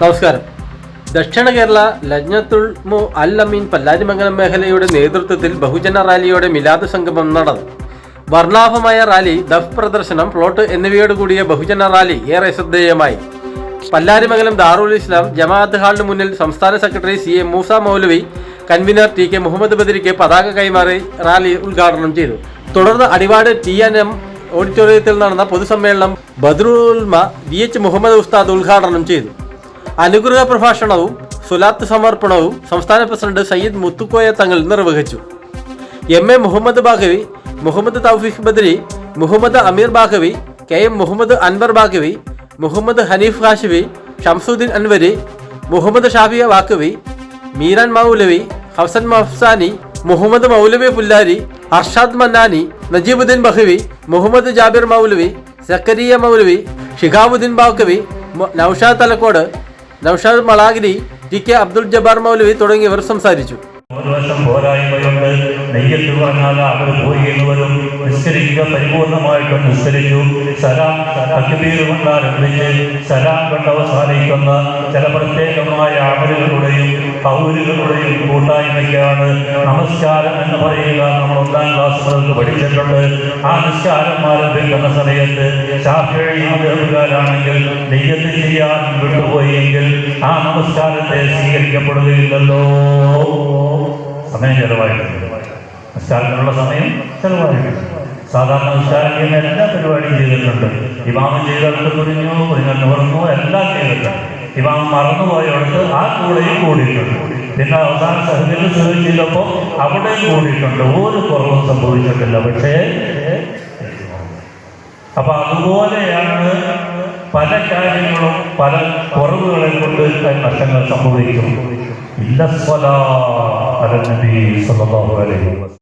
നമസ്കാരം. ദക്ഷിണ കേരള ലജ്നത്തുൽ അൽ അമീൻ പല്ലാരിമംഗലം മേഖലയുടെ നേതൃത്വത്തിൽ ബഹുജന റാലിയോടെ മിലാദ് സംഗമം നടന്നു. വർണ്ണാഭമായ റാലി, ദഫ് പ്രദർശനം, ഫ്ലോട്ട് എന്നിവയോടുകൂടിയ ബഹുജന റാലി ഏറെ ശ്രദ്ധേയമായി. പല്ലാരിമംഗലം ദാറുൽ ഇസ്ലാം ജമാഅത്ത് ഹാളിന് മുന്നിൽ സംസ്ഥാന സെക്രട്ടറി CA മൂസ മൗലവി, കൺവീനർ TK മുഹമ്മദ് ബദരിക്ക് പതാക കൈമാറി റാലി ഉദ്ഘാടനം ചെയ്തു. തുടർന്ന് അടിവാട് TNM ഓഡിറ്റോറിയത്തിൽ നടന്ന പൊതുസമ്മേളനം ബദ്രുൽമ VH മുഹമ്മദ് ഉസ്താദ് ഉദ്ഘാടനം ചെയ്തു. അനുഗ്രഹ പ്രഭാഷണവും സ്വലാത്ത് സമർപ്പണവും സംസ്ഥാന പ്രസിഡന്റ് സയ്യിദ് മുത്തുക്കോയ തങ്ങൾ നിർവഹിച്ചു. MA മുഹമ്മദ് ബാഖവി, മുഹമ്മദ് തൗഫീഖ് ബദരി, മുഹമ്മദ് അമീർ ബാഖവി, KM മുഹമ്മദ് അൻവർ ബാഖവി, മുഹമ്മദ് ഹനീഫ് ഹാഷിവി, ഷംസുദ്ദീൻ അൻവരി, മുഹമ്മദ് ഷാഫിയ വാക്കവി, മീരാൻ മൗലവി, ഹസൻ മഫ്സാനി, മുഹമ്മദ് മൗലവി പുല്ലാരി, അർഷാദ് മന്നാനി, നജീബുദ്ദീൻ ബഹവി, മുഹമ്മദ് ജാബിർ മൗലവി, സക്കരിയ മൗലവി, ഷിഹാബുദ്ദീൻ ബാക്കവി, നൌഷാദ് തലക്കോട്, നൌഷാദ് മളാഗിരി, TK അബ്ദുൽ ജബ്ബാർ മൗലവി തുടങ്ങിയവർ സംസാരിച്ചു. പോരായ്മയുണ്ട്. നെയ്യത്ത് പറഞ്ഞാൽ അവർ പോയി എന്നവരും നിസ്കരിക്കുക പരിപൂർണമായിട്ടും നിസ്കരിച്ചു. സലാം തക്ബീർ കൊണ്ടാരംഭിച്ച് സലാം കൊണ്ട് അവസാനിക്കുന്ന ചില പ്രത്യേകമായ അമലുകളുടെയും കൗലുകളുടെയും കൂട്ടായ്മയ്ക്കാണ് നമസ്കാരം എന്ന് പറയുക. നമ്മൾ 1-ാം ക്ലാസ് മുതൽ പഠിച്ചിട്ടുണ്ട്. ആ നിസ്കാരം ആരംഭിക്കുന്ന സമയത്ത് ശാഫിഈകാരാണെങ്കിൽ നെയ്യത്ത് ചെയ്യാൻ വിട്ടുപോയെങ്കിൽ ആ നമസ്കാരത്തെ സ്വീകരിക്കപ്പെടുകയില്ലല്ലോ. സമയം ചെലവായിട്ടുണ്ട്. നിസ്കാരത്തിനുള്ള സമയം ചെലവായിട്ടുണ്ട്. സാധാരണ നിസ്കാരം ചെയ്യുന്ന എല്ലാ പരിപാടിയും ചെയ്തിട്ടുണ്ട്. ഇമാമം ചെയ്തിടത്ത് കുറിഞ്ഞു, കുറിഞ്ഞു നിവർന്നു, എല്ലാം ചെയ്തിട്ടുണ്ട്. ഇമാമം മറന്നുപോയടുത്ത് ആ കൂടെയും കൂടിയിട്ടുണ്ട്. പിന്നെ അവസാന സഹചര്യം ചെയ്തപ്പോൾ അവിടെയും കൂടിയിട്ടുണ്ട്. ഒരു കുറവും സംഭവിച്ചിട്ടില്ല. പക്ഷേ അപ്പൊ അതുപോലെയാണ് പല കാര്യങ്ങളും പല കുറവുകളെ കൊണ്ട് നഷ്ടങ്ങൾ സംഭവിക്കും. ഇല്ല സ്വലാ അലൻ നബി സല്ലല്ലാഹു അലൈഹി വസല്ലം.